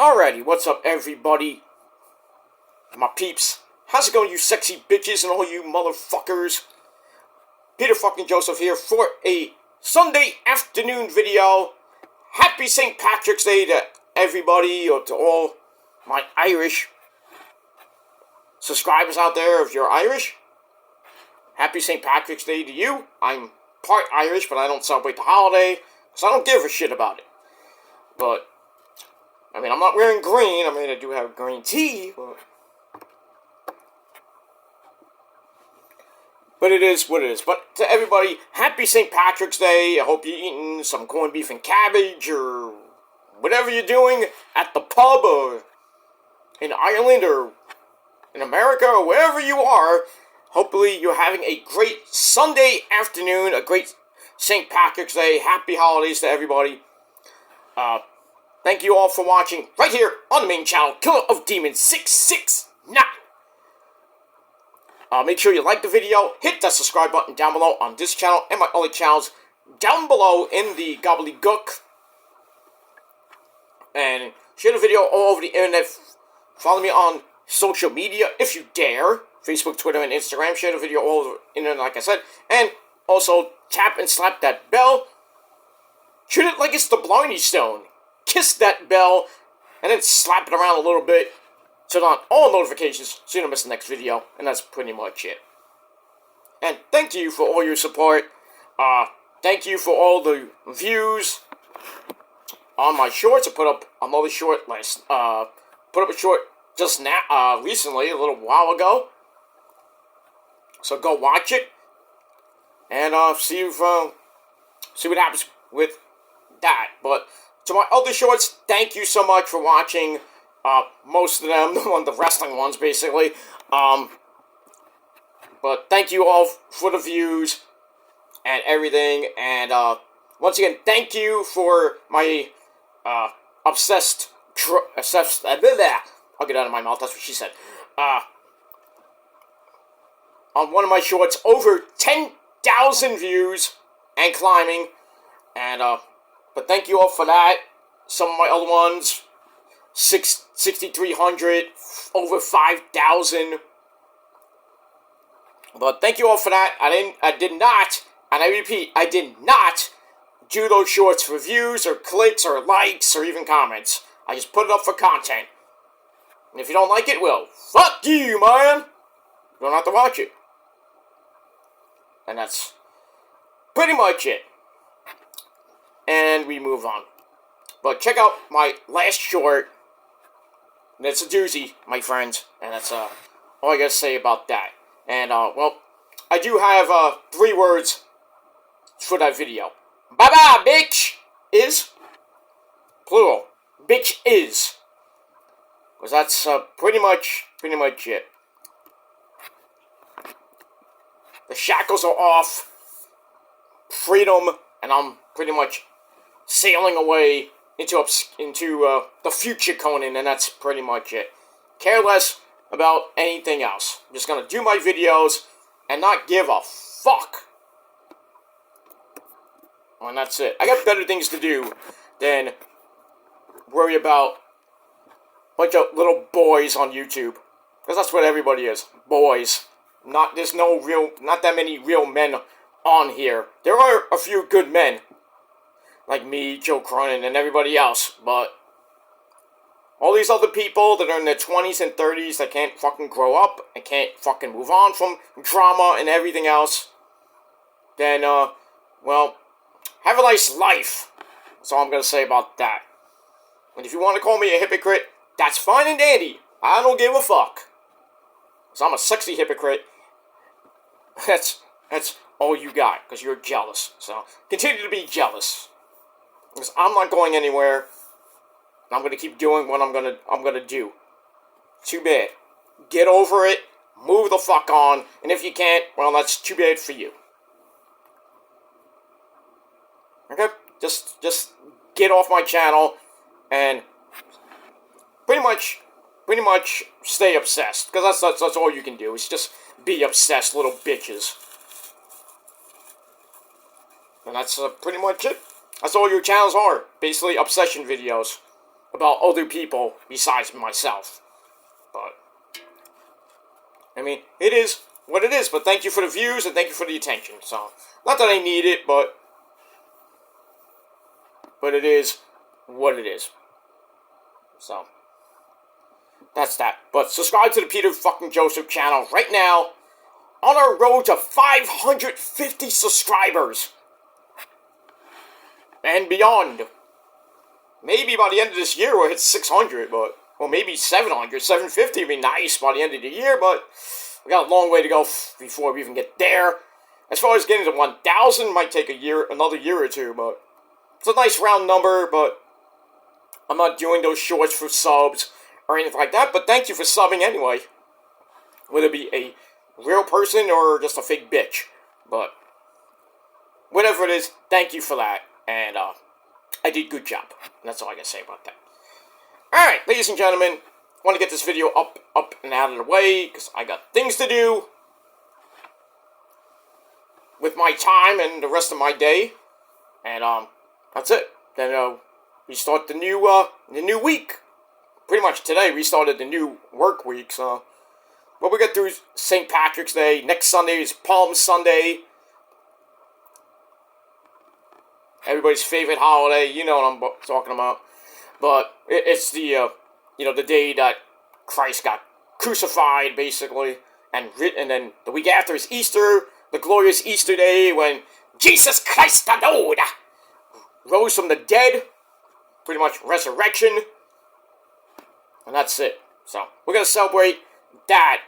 Alrighty, what's up everybody? My peeps. How's it going, you sexy bitches and all you motherfuckers? Peter fucking Joseph here for a Sunday afternoon video. Happy St. Patrick's Day to everybody, or to all my Irish subscribers out there if you're Irish. Happy St. Patrick's Day to you. I'm part Irish, but I don't celebrate the holiday, because I don't give a shit about it. But I mean, I'm not wearing green. I mean, I do have green tea. But it is what it is. But to everybody, happy St. Patrick's Day. I hope you're eating some corned beef and cabbage or whatever you're doing at the pub or in Ireland or in America or wherever you are. Hopefully you're having a great Sunday afternoon, a great St. Patrick's Day. Happy holidays to everybody. Thank you all for watching right here on the main channel, Killer of Demons 669. Make sure you like the video, hit that subscribe button down below on this channel and my other channels down below in the gobbledygook. And share the video all over the internet. Follow me on social media if you dare. Facebook, Twitter, and Instagram. Share the video all over the internet, like I said. And also tap and slap that bell. Treat it like it's the Blarney Stone. Kiss that bell, and then slap it around a little bit, turn on all notifications so you don't miss the next video, and that's pretty much it. And thank you for all your support. Thank you for all the views on my shorts. I put up another short put up a short just now, recently, a little while ago. So go watch it, and see what happens with that. But to my other shorts, thank you so much for watching. Most of them, the wrestling ones, basically. But thank you all for the views and everything. And once again, thank you for my I'll get out of my mouth. That's what she said. On one of my shorts, over 10,000 views and climbing. And but thank you all for that. Some of my other ones, 6,300, over 5,000. But thank you all for that. I did not, and I repeat, I did not do those shorts for views or clicks or likes or even comments. I just put it up for content. And if you don't like it, well, fuck you, man. You don't have to watch it. And that's pretty much it. And we move on. But check out my last short. And it's a doozy, my friends. And that's all I gotta say about that. And, well, I do have 3 words for that video. Bye-bye, bitch! Is. Plural. Bitch is. Because that's pretty much it. The shackles are off. Freedom. And I'm pretty much sailing away into the future Conan, and that's pretty much it. Care less about anything else. I'm just gonna do my videos and not give a fuck. And that's it. I got better things to do than worry about a bunch of little boys on YouTube. Because that's what everybody is. Boys. There's not that many real men on here. There are a few good men. Like me, Joe Cronin, and everybody else, but all these other people that are in their 20s and 30s that can't fucking grow up and can't fucking move on from drama and everything else, then, well, have a nice life. That's all I'm gonna say about that. And if you want to call me a hypocrite, that's fine and dandy. I don't give a fuck. Because I'm a sexy hypocrite. That's all you got, because you're jealous. So, continue to be jealous. Because I'm not going anywhere. I'm going to keep doing what I'm going to do. Too bad. Get over it. Move the fuck on. And if you can't, well, that's too bad for you. Okay? Just get off my channel and pretty much stay obsessed. Because that's all you can do. Is just be obsessed, little bitches. And that's pretty much it. That's all your channels are. Basically, obsession videos. about other people besides myself. But, I mean, it is what it is. But thank you for the views and thank you for the attention. So, not that I need it, but it is what it is. So, that's that. But subscribe to the Peter fucking Joseph channel right now. On our road to 550 subscribers. And beyond. Maybe by the end of this year we'll hit 600, but... Well, maybe 700, 750 would be nice by the end of the year, but... We got a long way to go before we even get there. As far as getting to 1,000, might take another year or two, but... It's a nice round number, but... I'm not doing those shorts for subs or anything like that, but thank you for subbing anyway. Whether it be a real person or just a fake bitch. But, whatever it is, thank you for that. And, I did a good job. That's all I can say about that. Alright, ladies and gentlemen, I want to get this video up and out of the way, because I got things to do with my time and the rest of my day. And, that's it. Then, we start the new week. Pretty much today, we started the new work week, so... But we get through St. Patrick's Day. Next Sunday is Palm Sunday. Everybody's favorite holiday. You know what I'm talking about. But it's the, the day that Christ got crucified, basically. And then the week after is Easter. The glorious Easter Day when Jesus Christ the Lord rose from the dead. Pretty much resurrection. And that's it. So, we're going to celebrate that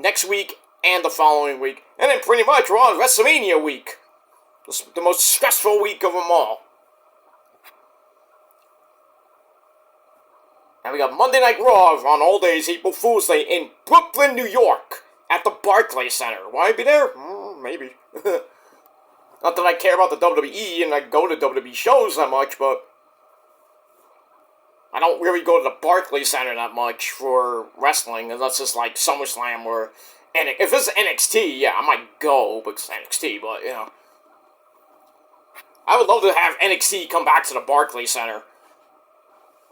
next week and the following week. And then pretty much we're on WrestleMania week. The most stressful week of them all. And we got Monday Night Raw on all days, April Fool's Day in Brooklyn, New York. At the Barclays Center. Why be there? Maybe. Not that I care about the WWE and I go to WWE shows that much, but... I don't really go to the Barclays Center that much for wrestling, unless it's like SummerSlam or... If it's NXT, yeah, I might go, because it's NXT, but, I would love to have NXT come back to the Barclays Center.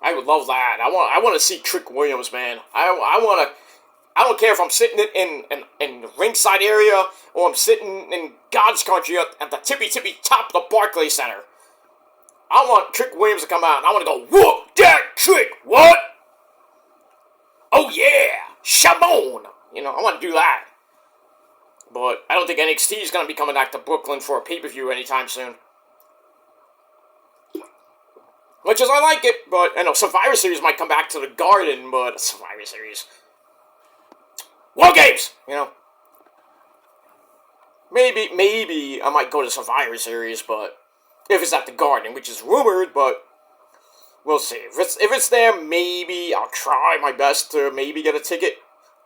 I would love that. I want to see Trick Williams, man. I don't care if I'm sitting in the ringside area, or I'm sitting in God's country at the tippy top of the Barclays Center. I want Trick Williams to come out, and I want to go, whoop that Trick, what? Oh yeah, Shamon. I want to do that. But I don't think NXT is going to be coming back to Brooklyn for a pay-per-view anytime soon. Much as I like it, but I know Survivor Series might come back to the Garden, but Survivor Series. War Games! Maybe I might go to Survivor Series, but if it's at the Garden, which is rumored, but we'll see. If it's there, maybe I'll try my best to maybe get a ticket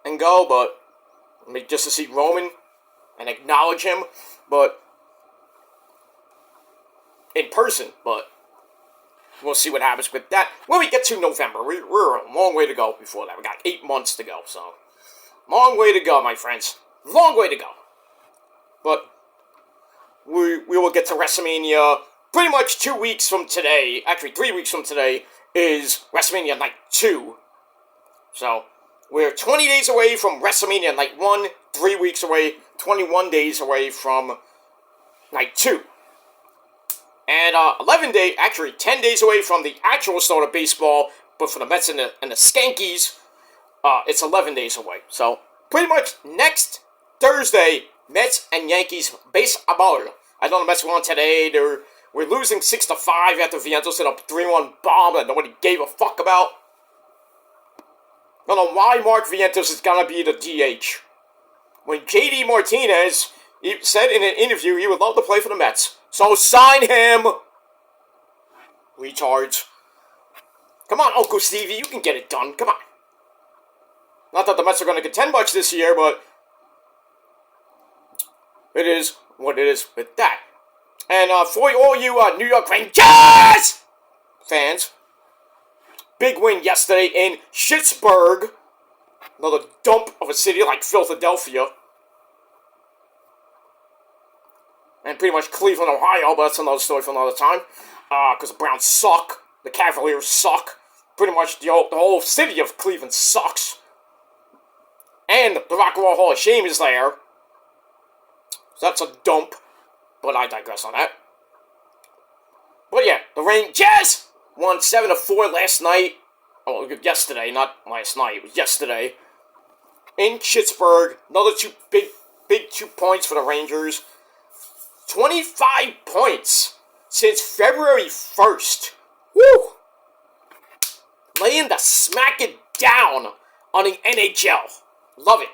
and go, but just to see Roman and acknowledge him, but in person, but we'll see what happens with that. When we get to November, we're a long way to go before that. We got 8 months to go, so long way to go, my friends. Long way to go. But we will get to WrestleMania pretty much 2 weeks from today. Actually, 3 weeks from today is WrestleMania Night 2. So, we're 20 days away from WrestleMania Night 1, 3 weeks away, 21 days away from Night 2. And 10 days away from the actual start of baseball, but for the Mets and the Skankies, it's 11 days away. So, pretty much next Thursday, Mets and Yankees baseball. I know the Mets won today. We're losing 6-5 after Vientos hit a 3-1 bomb that nobody gave a fuck about. I don't know why Mark Vientos is gonna be the DH. When JD Martinez said in an interview he would love to play for the Mets. So sign him! Retards. Come on, Uncle Stevie, you can get it done. Come on. Not that the Mets are going to contend much this year, but it is what it is with that. And for all you New York Rangers fans, big win yesterday in Pittsburgh. Another dump of a city like Philadelphia. And pretty much Cleveland, Ohio, but that's another story for another time. Because the Browns suck. The Cavaliers suck. pretty much the whole city of Cleveland sucks. And the Rock and Roll Hall of Shame is there. So that's a dump. But I digress on that. But yeah, the Rangers won 7-4 last night. Oh, yesterday, not last night. It was yesterday. In Pittsburgh. Another big 2 points for the Rangers. 25 points since February 1st. Woo! Laying the smack it down on the NHL. Love it.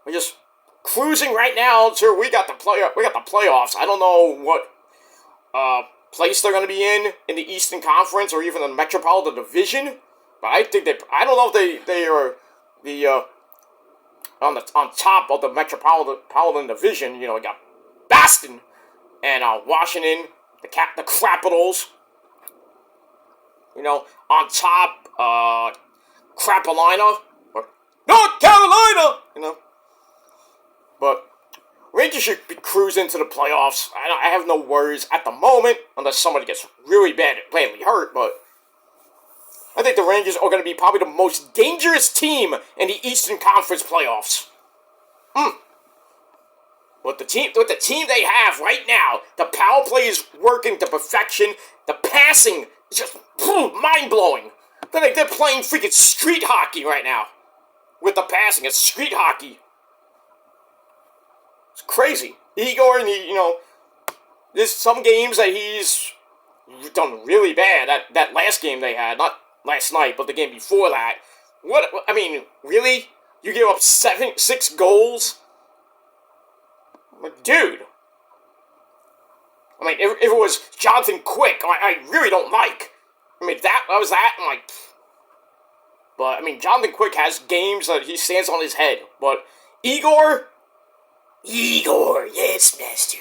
We're just cruising right now until we got the playoffs. I don't know what place they're going to be in the Eastern Conference or even the Metropolitan Division, but I don't know if they are on top of the Metropolitan Division. You know, we got Boston and Washington, the Capitals. You know, on top, Crapalina or North Carolina. You know. But Rangers should be cruising to the playoffs. I have no worries at the moment, unless somebody gets really badly hurt. But I think the Rangers are going to be probably the most dangerous team in the Eastern Conference playoffs. With the team they have right now, the power play is working to perfection. The passing is just mind-blowing. They're playing freaking street hockey right now. With the passing, it's street hockey. It's crazy. Igor, there's some games that he's done really bad. That last game they had, not last night, but the game before that. Really? You give up 6 goals? Dude. If it was Jonathan Quick, I really don't like. That was that. But, Jonathan Quick has games that he stands on his head. But Igor, yes, master.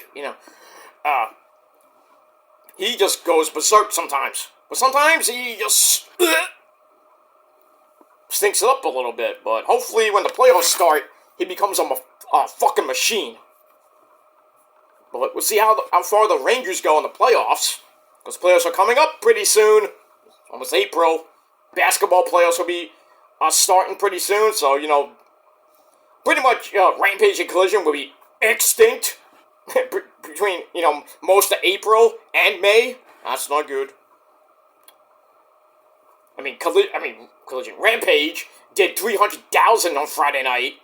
He just goes berserk sometimes. But sometimes he just stinks it up a little bit. But hopefully when the playoffs start, he becomes a fucking machine. But we'll see how far the Rangers go in the playoffs. Because playoffs are coming up pretty soon. Almost April. Basketball playoffs will be starting pretty soon. So, pretty much Rampage and Collision will be extinct between, most of April and May. That's not good. Collision. Rampage did 300,000 on Friday night.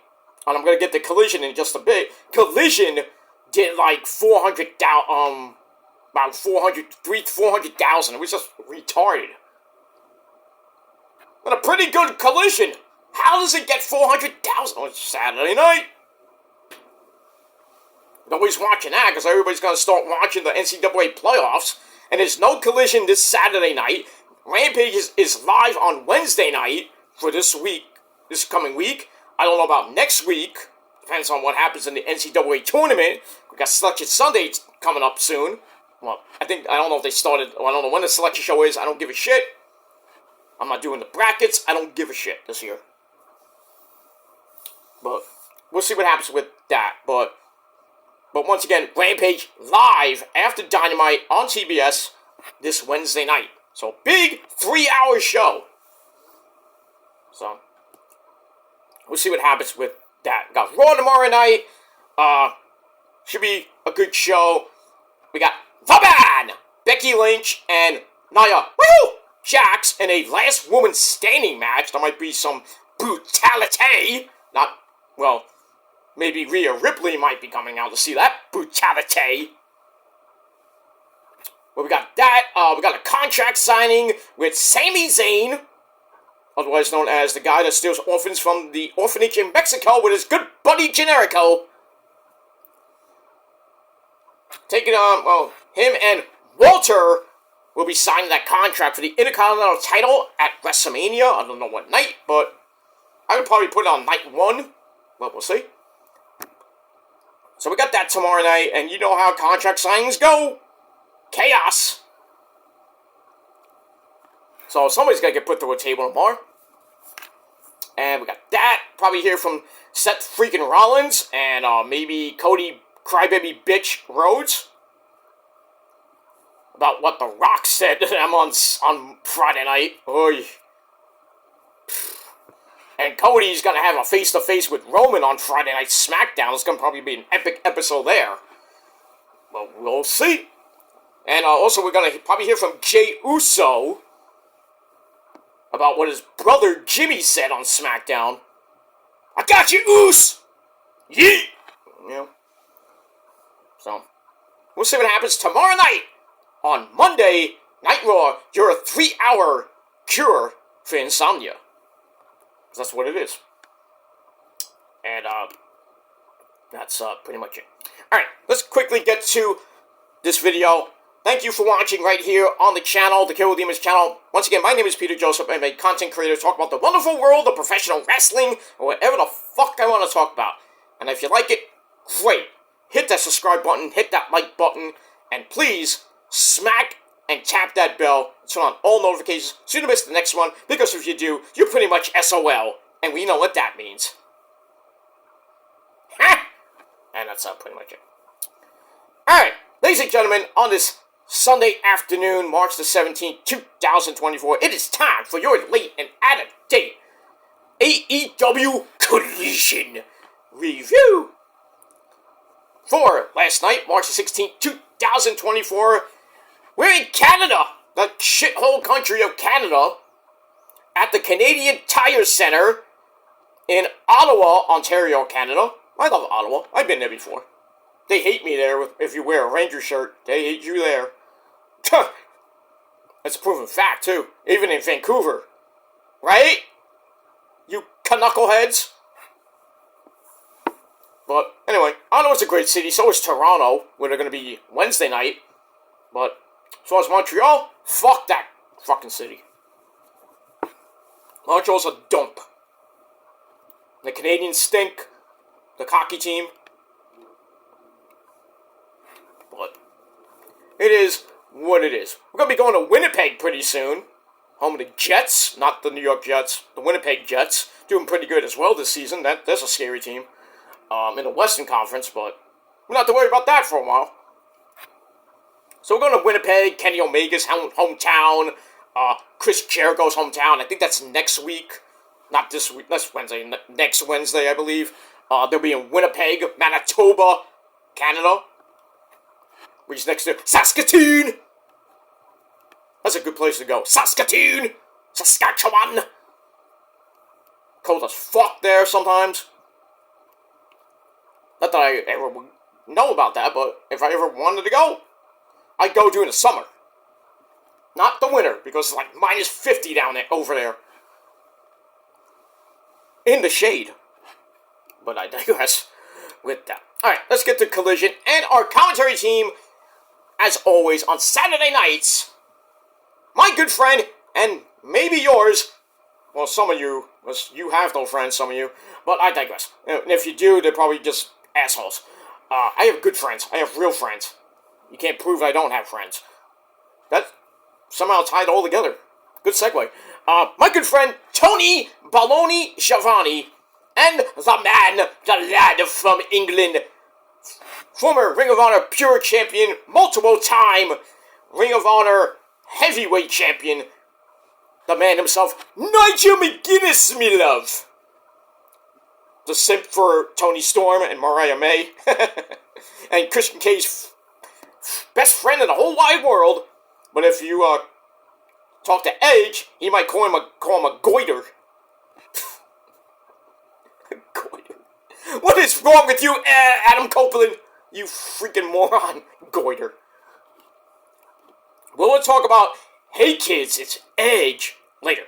And I'm going to get to Collision in just a bit. Collision did like 400,000, about 400,000. It was just retarded. But a pretty good Collision. How does it get 400,000 on Saturday night? Nobody's watching that because everybody's going to start watching the NCAA playoffs. And there's no Collision this Saturday night. Rampage is live on Wednesday night for this coming week. I don't know about next week. Depends on what happens in the NCAA tournament. We got Selection Sunday coming up soon. Well, I don't know if they started, or I don't know when the selection show is. I don't give a shit. I'm not doing the brackets. I don't give a shit this year. But we'll see what happens with that. But once again, Rampage live after Dynamite on TBS this Wednesday night. So, big 3-hour show. So, we'll see what happens with that. We got Raw tomorrow night. Should be a good show. We got The Band, Becky Lynch, and Nia Jax in a last woman standing match. There might be some brutality. Maybe Rhea Ripley might be coming out to see that brutality. But we got that. We got a contract signing with Sami Zayn, otherwise known as the guy that steals orphans from the orphanage in Mexico with his good buddy Generico. Taking on, him and Walter will be signing that contract for the Intercontinental title at WrestleMania. I don't know what night, but I would probably put it on night 1. Well, we'll see. So we got that tomorrow night, and you know how contract signings go. Chaos. So somebody's got to get put through a table tomorrow. And we got that. Probably hear from Seth freaking Rollins and maybe Cody Crybaby Bitch Rhodes. about what The Rock said to them on Friday night. Oy. And Cody's going to have a face-to-face with Roman on Friday Night SmackDown. It's going to probably be an epic episode there. Well, we'll see. And also we're going to probably hear from Jey Uso about what his brother Jimmy said on SmackDown. I got you, Uso! Yeet! Yeah. So, we'll see what happens tomorrow night on Monday Night Raw. You're a 3-hour cure for insomnia. That's what it is. And, that's, pretty much it. Alright, let's quickly get to this video. Thank you for watching right here on the channel, the Kill Demons channel. Once again, my name is Peter Joseph. I'm a content creator. Talk about the wonderful world of professional wrestling, or whatever the fuck I want to talk about. And if you like it, great. Hit that subscribe button, hit that like button, and please smack and tap that bell, turn on all notifications so you don't miss the next one, because if you do, you're pretty much SOL, and we know what that means. Ha! And that's pretty much it. Alright, ladies and gentlemen, on this Sunday afternoon, March the 17th, 2024, it is time for your late and out-of-date AEW Collision Review. For last night, March the 16th, 2024, we're in Canada, the shithole country of Canada, at the Canadian Tire Center in Ottawa, Ontario, Canada. I love Ottawa. I've been there before. They hate me there if you wear a Ranger shirt. They hate you there. That's a proven fact, too. Even in Vancouver. Right? You knuckleheads. But, anyway, Ottawa's a great city. So is Toronto, where they're going to be Wednesday night. But, as far as Montreal, fuck that fucking city. Montreal's a dump. The Canadians stink. The cocky team. But it is what it is. We're going to be going to Winnipeg pretty soon. Home of the Jets. Not the New York Jets. The Winnipeg Jets. Doing pretty good as well this season. That's a scary team. In the Western Conference, but we don't have to worry about that for a while. So we're going to Winnipeg, Kenny Omega's hometown, Chris Jericho's hometown. I think that's next week. Not this week, that's Wednesday. Next Wednesday, I believe. They'll be in Winnipeg, Manitoba, Canada. Which is next to Saskatoon. That's a good place to go. Saskatoon! Saskatchewan! Cold as fuck there sometimes. Not that I ever would know about that, but if I ever wanted to go, I'd go during the summer. Not the winter, because it's like minus 50 down there, over there. In the shade. But I digress with that. Alright, let's get to Collision. And our commentary team, as always, on Saturday nights, my good friend, and maybe yours, well, some of you, you have no friends, some of you, but I digress. And if you do, they're probably just assholes. I have good friends. I have real friends. You can't prove I don't have friends. That somehow tied all together. Good segue. My good friend, Tony Baloney Schiavone, and the man, the lad from England, former Ring of Honor Pure Champion, multiple time Ring of Honor Heavyweight Champion, the man himself, Nigel McGuinness, me love. The simp for Tony Storm and Mariah May. And Christian Cage best friend in the whole wide world. But if you talk to Edge, he might call him a goiter. Goiter. What is wrong with you, Adam Copeland? You freaking moron. Goiter. Well, we'll talk about, hey kids, it's Edge later.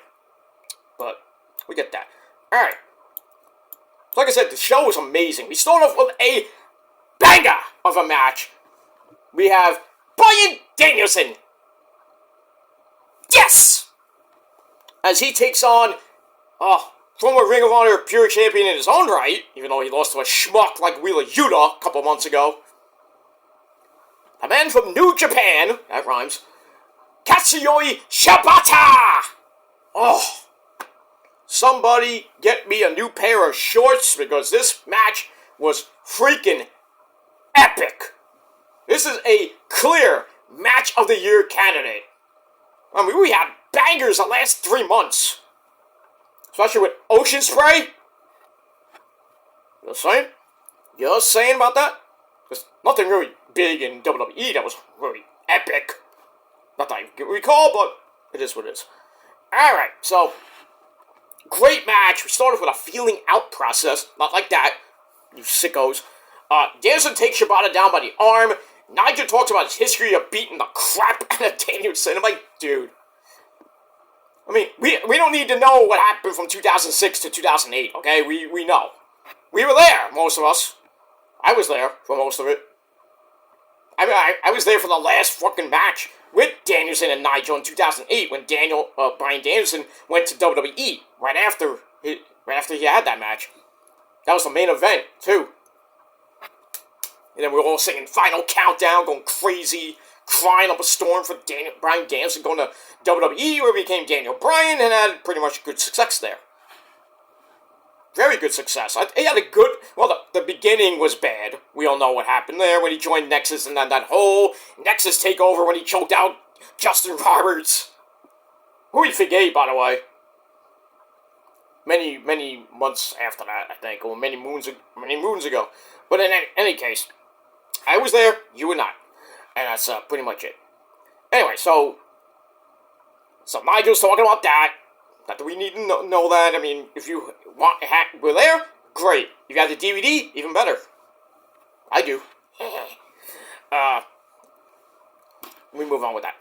But we get that. Alright. Like I said, the show was amazing. We start off with a banger of a match. We have Bryan Danielson. Yes! As he takes on former Ring of Honor Pure Champion in his own right, even though he lost to a schmuck like Wheeler Yuta a couple months ago. A man from New Japan, that rhymes, Katsuyori Shibata! Oh, somebody get me a new pair of shorts, because this match was freaking epic. This is a clear match of the Year candidate. I mean, we had bangers the last 3 months. Especially with Ocean Spray. Just saying? Just saying about that? There's nothing really big in WWE that was really epic. Not that I can recall, but it is what it is. Alright, so, great match. We started with a feeling out process. Not like that, you sickos. Danielson takes Shibata down by the arm. Nigel talks about his history of beating the crap out of Danielson. I'm like, dude. I mean, we don't need to know what happened from 2006 to 2008, okay? We know. We were there, most of us. I was there for most of it. I mean, I was there for the last fucking match with Danielson and Nigel in 2008 when Bryan Danielson went to WWE right after he had that match. That was the main event, too. And then we were all singing Final Countdown, going crazy, crying up a storm for Bryan Danielson going to WWE, where he became Daniel Bryan, and had pretty much good success there. Very good success. He had a good... Well, the beginning was bad. We all know what happened there when he joined Nexus, and then that whole Nexus takeover when he choked out Justin Roberts. Who we forget, by the way. Many months after that, I think, or many moons ago. But in any case, I was there, you were not. And that's pretty much it. Anyway, so Nigel's talking about that. Not that we need to know that. I mean, if you were there, great. If you have the DVD, even better. I do. We move on with that.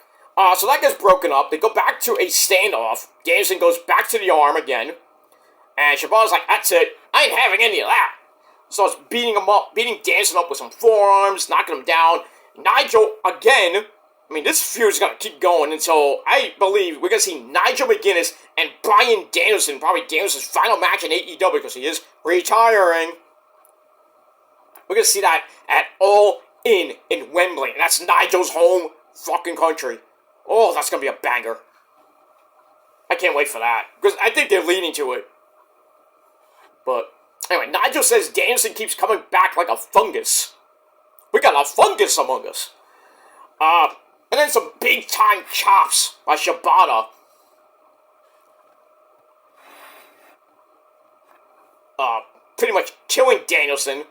So that gets broken up. They go back to a standoff. Danielson goes back to the arm again. And Shibata's like, that's it. I ain't having any of that. Starts beating Danielson up with some forearms, knocking him down. Nigel, again... I mean, this feud is going to keep going until, I believe, we're going to see Nigel McGuinness and Bryan Danielson, probably Danielson's final match in AEW, because he is retiring. We're going to see that at All In Wembley, and that's Nigel's home fucking country. Oh, that's going to be a banger. I can't wait for that, because I think they're leading to it. But, anyway, Nigel says Danielson keeps coming back like a fungus. We got a fungus among us. And then some big-time chops by Shibata. Pretty much killing Danielson.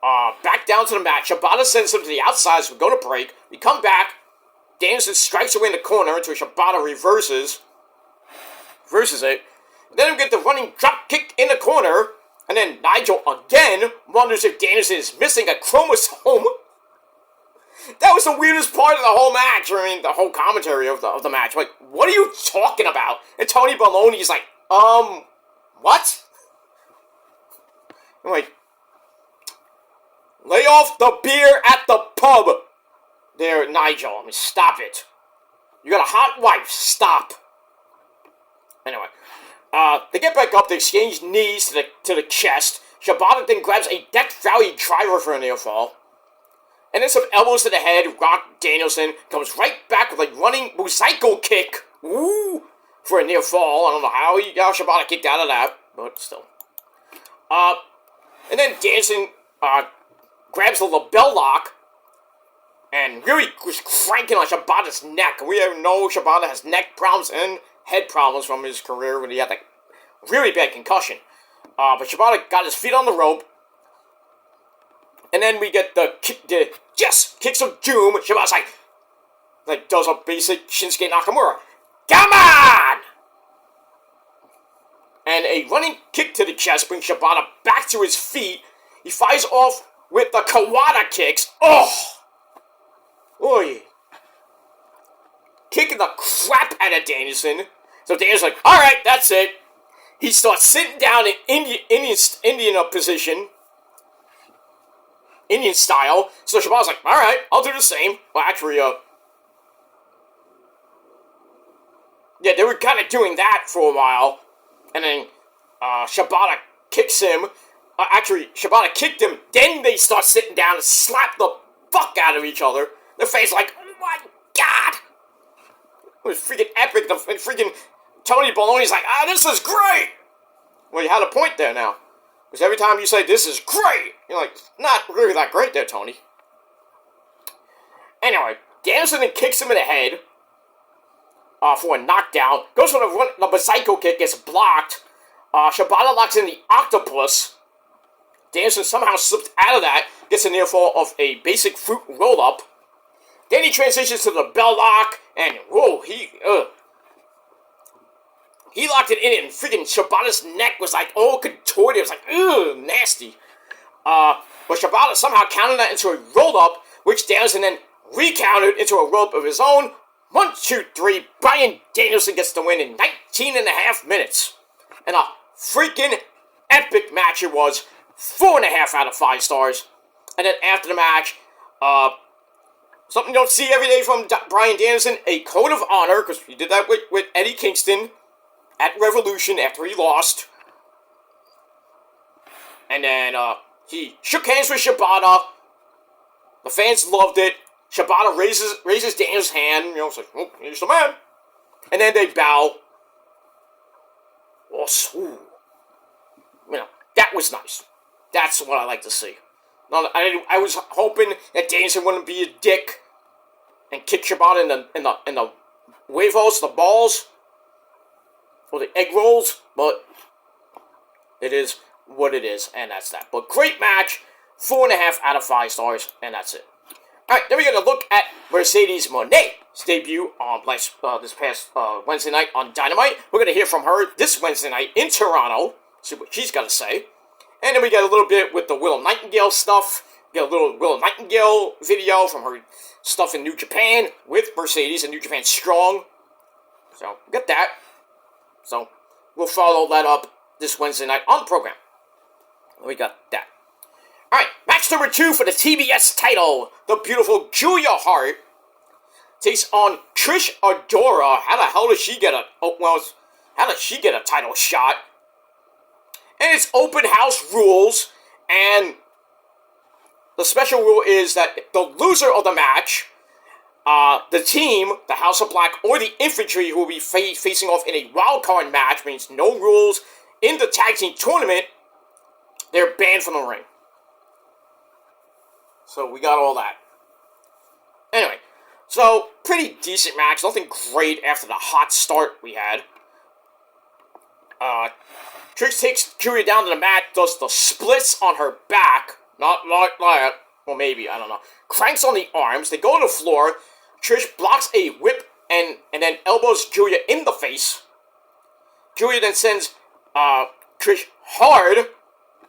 Back down to the mat. Shibata sends him to the outside, so we go to break. We come back. Danielson strikes away in the corner until Shibata reverses it. Then we get the running drop kick in the corner. And then Nigel again wonders if Danielson is missing a chromosome. That was the weirdest part of the whole match. I mean, the whole commentary of the match. Like, what are you talking about? And Tony Baloney's like, what? I'm like, lay off the beer at the pub. There, Nigel. I mean, stop it. You got a hot wife. Stop. Anyway, they get back up. They exchange knees to the chest. Shibata then grabs a Death Valley driver for a near fall. And then some elbows to the head. Rock Danielson comes right back with a running motorcycle kick. Ooh, for a near fall. I don't know how Shibata kicked out of that, but still. And then Danielson grabs the label lock and really was cranking on Shibata's neck. We know Shibata has neck problems and head problems from his career when he had that really bad concussion. But Shibata got his feet on the rope. And then we get the kicks of doom. Shibata's like does a basic Shinsuke Nakamura. Come on! And a running kick to the chest brings Shibata back to his feet. He fires off with the Kawada kicks. Oh! Oy. Kicking the crap out of Danielson. So Danielson's like, alright, that's it. He starts sitting down in Indian position. Indian style. So Shibata's like, alright, I'll do the same. Well, actually, yeah, they were kind of doing that for a while. And then, Shibata kicks him. Shibata kicked him. Then they start sitting down and slap the fuck out of each other. Their face like, oh my god! It was freaking epic. And freaking Tony Baloney's like, this is great! Well, you had a point there now. Because every time you say, this is great, you're like, not really that great there, Tony. Anyway, Danielson then kicks him in the head for a knockdown. Goes for the psycho kick, gets blocked. Shibata locks in the octopus. Danielson somehow slipped out of that, gets a near fall of a basic fruit roll-up. Then he transitions to the bell lock, and whoa, he locked it in, and freaking Shibata's neck was like all contorted. It was like, ugh, nasty. But Shibata somehow countered that into a roll-up, which Danielson then recountered into a roll-up of his own. 1, 2, 3, Bryan Danielson gets the win in 19.5 minutes. And a freaking epic match it was. 4.5 out of 5 stars. And then after the match, something you don't see every day from Bryan Danielson, a code of honor, because he did that with Eddie Kingston at Revolution after he lost. And then he shook hands with Shibata. The fans loved it. Shibata raises Daniel's hand, it's like, oh, he's the man. And then they bow. Oh, that was nice. That's what I like to see. Now, I was hoping that Danielson wouldn't be a dick and kick Shibata in the huevos, the balls, or the egg rolls, but it is what it is, and that's that. But great match, 4.5 out of 5 stars, and that's it. Alright, then we're going to look at Mercedes Moné's debut on this past Wednesday night on Dynamite. We're going to hear from her this Wednesday night in Toronto, see what she's got to say. And then we get a little bit with the Willow Nightingale stuff. Get a little Willow Nightingale video from her stuff in New Japan with Mercedes and New Japan Strong. So, get that. So, we'll follow that up this Wednesday night on the program. We got that. Alright, match number 2 for the TBS title. The beautiful Julia Hart takes on Trish Adora. How the hell does she get a title shot? And it's open house rules, and the special rule is that the loser of the match, the team, the House of Black, or the Infantry, who will be facing off in a wildcard match, means no rules in the tag team tournament, they're banned from the ring. So we got all that. Anyway, so pretty decent match, nothing great after the hot start we had. Trish takes Julia down to the mat, does the splits on her back, not like that, well maybe, I don't know, cranks on the arms, they go to the floor, Trish blocks a whip and then elbows Julia in the face. Julia then sends Trish hard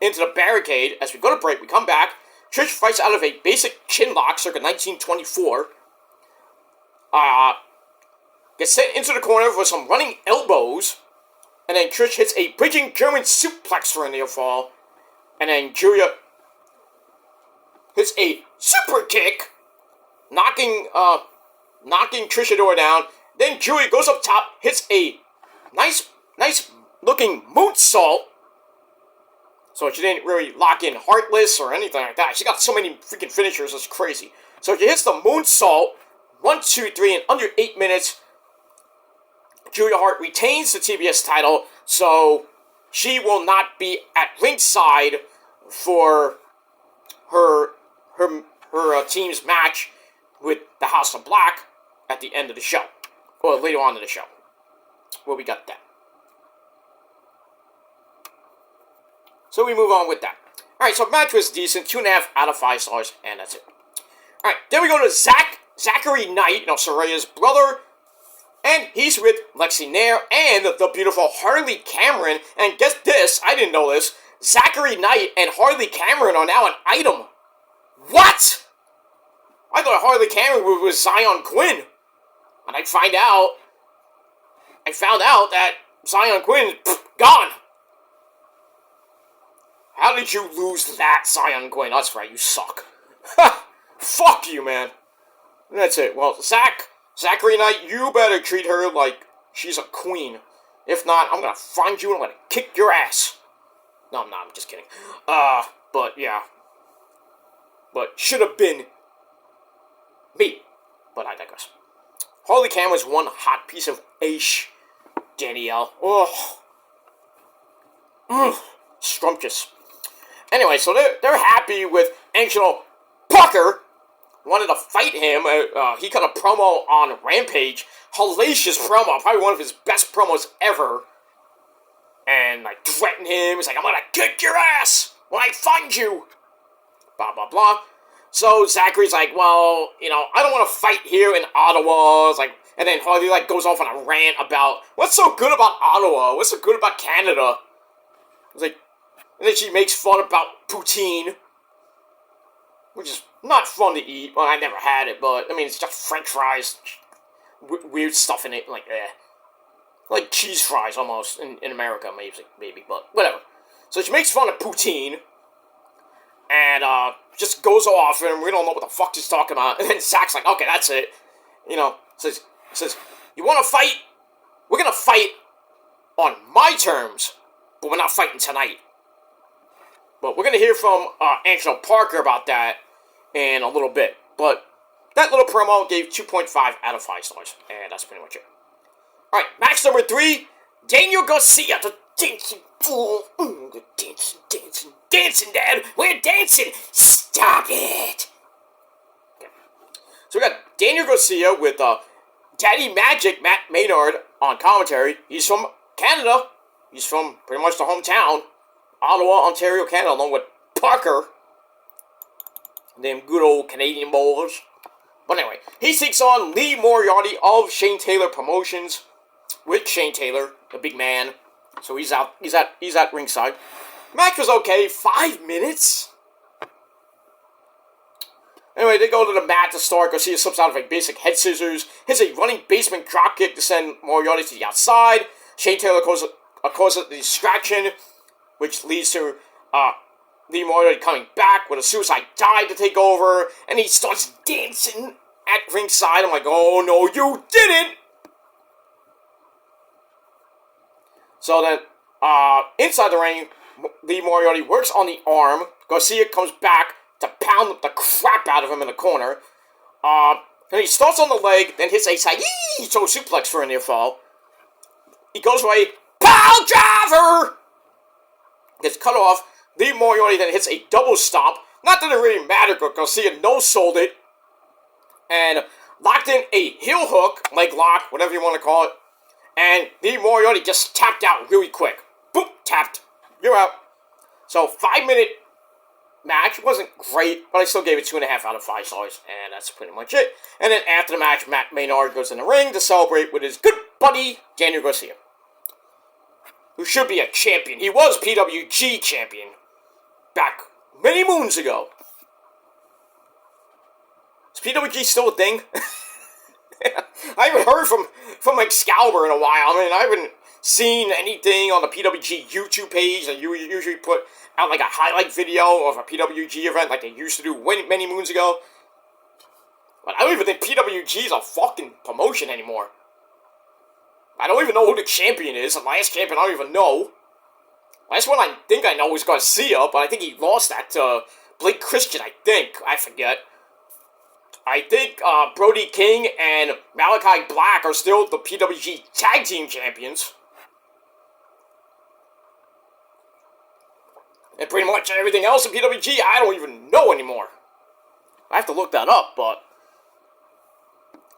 into the barricade. As we go to break, we come back, Trish fights out of a basic chin lock circa 1924, gets sent into the corner for some running elbows. And then Trish hits a bridging German suplex for a near fall. And then Julia hits a super kick, knocking Trish Adora down. Then Julia goes up top, hits a nice looking moonsault. So she didn't really lock in Heartless or anything like that. She got so many freaking finishers, it's crazy. So she hits the moonsault, 1, 2, 3 in under 8 minutes. Julia Hart retains the TBS title, so she will not be at ringside for her team's match with the House of Black at the end of the show, or later on in the show. Well, we got that. So we move on with that. Alright, so match was decent, 2.5 out of 5 stars, and that's it. Alright, then we go to Zachary Knight, Saraya's brother. And he's with Lexi Nair and the beautiful Harley Cameron. And get this, I didn't know this, Zachary Knight and Harley Cameron are now an item. What? I thought Harley Cameron was Zion Quinn. And I found out that Zion Quinn is gone. How did you lose that, Zion Quinn? That's right, you suck. Fuck you, man. That's it. Well, Zachary Knight, you better treat her like she's a queen. If not, I'm gonna find you and I'm gonna kick your ass. No, I'm not. I'm just kidding. But yeah. But should have been me. But I digress. Harley Cameron's one hot piece of ash. Danielle. Scrumptious. Anyway, so they're happy with Angelo Parker, wanted to fight him. He cut a promo on Rampage. Hellacious promo, probably one of his best promos ever. And, like, threatened him. He's like, I'm gonna kick your ass when I find you. Blah, blah, blah. So Zachary's like, well, I don't want to fight here in Ottawa. It's like, and then Harley, like, goes off on a rant about, what's so good about Ottawa? What's so good about Canada? It's like, and then she makes fun about poutine, which is not fun to eat. Well, I never had it, but, I mean, it's just French fries, weird stuff in it, like, like cheese fries, almost, in America, maybe, but whatever. So she makes fun of poutine, and, just goes off, and we don't know what the fuck she's talking about, and then Zach's like, okay, that's it, says, you want to fight? We're gonna fight on my terms, but we're not fighting tonight. But we're gonna hear from, Angelo Parker about that in a little bit, but that little promo gave 2.5 out of 5 stars, and that's pretty much it. Alright, match number 3, Daniel Garcia, the dancing fool. The dancing, Dad. We're dancing. Stop it. Okay. So we got Daniel Garcia with Daddy Magic Matt Maynard on commentary. He's from Canada. He's from pretty much the hometown, Ottawa, Ontario, Canada, along with Parker. Them good old Canadian boys. But anyway, he takes on Lee Moriarty of Shane Taylor Promotions with Shane Taylor, the big man. So he's at ringside. Match was okay, 5 minutes. Anyway, they go to the mat to start. Garcia slips out of a basic head scissors, hits a running basement dropkick to send Moriarty to the outside. Shane Taylor causes a distraction, which leads to Lee Moriarty coming back with a suicide dive to take over, and he starts dancing at ringside. I'm like, oh no, you didn't! So then, inside the ring, Lee Moriarty works on the arm. Garcia comes back to pound the crap out of him in the corner. Then he starts on the leg, then hits a Saito suplex for a near fall. He goes away, pile driver! Gets cut off. Lee Moriarty then hits a double stomp. Not that it really mattered, because Garcia no-sold it. And locked in a heel hook, leg lock, whatever you want to call it. And Lee Moriarty just tapped out really quick. Boop, tapped. You're out. So, 5-minute match. Wasn't great, but I still gave it 2.5 out of 5 stars. And that's pretty much it. And then after the match, Matt Maynard goes in the ring to celebrate with his good buddy, Daniel Garcia, who should be a champion. He was PWG champion back many moons ago. Is PWG still a thing? I haven't heard from Excalibur in a while. I mean, I haven't seen anything on the PWG YouTube page. That you usually put out like a highlight video of a PWG event like they used to do many moons ago. But I don't even think PWG is a fucking promotion anymore. I don't even know who the champion is. The last champion I don't even know. Last one I think I know is Garcia, but I think he lost that to Blake Christian, I think. I forget. I think Brody King and Malachi Black are still the PWG Tag Team Champions. And pretty much everything else in PWG, I don't even know anymore. I have to look that up, but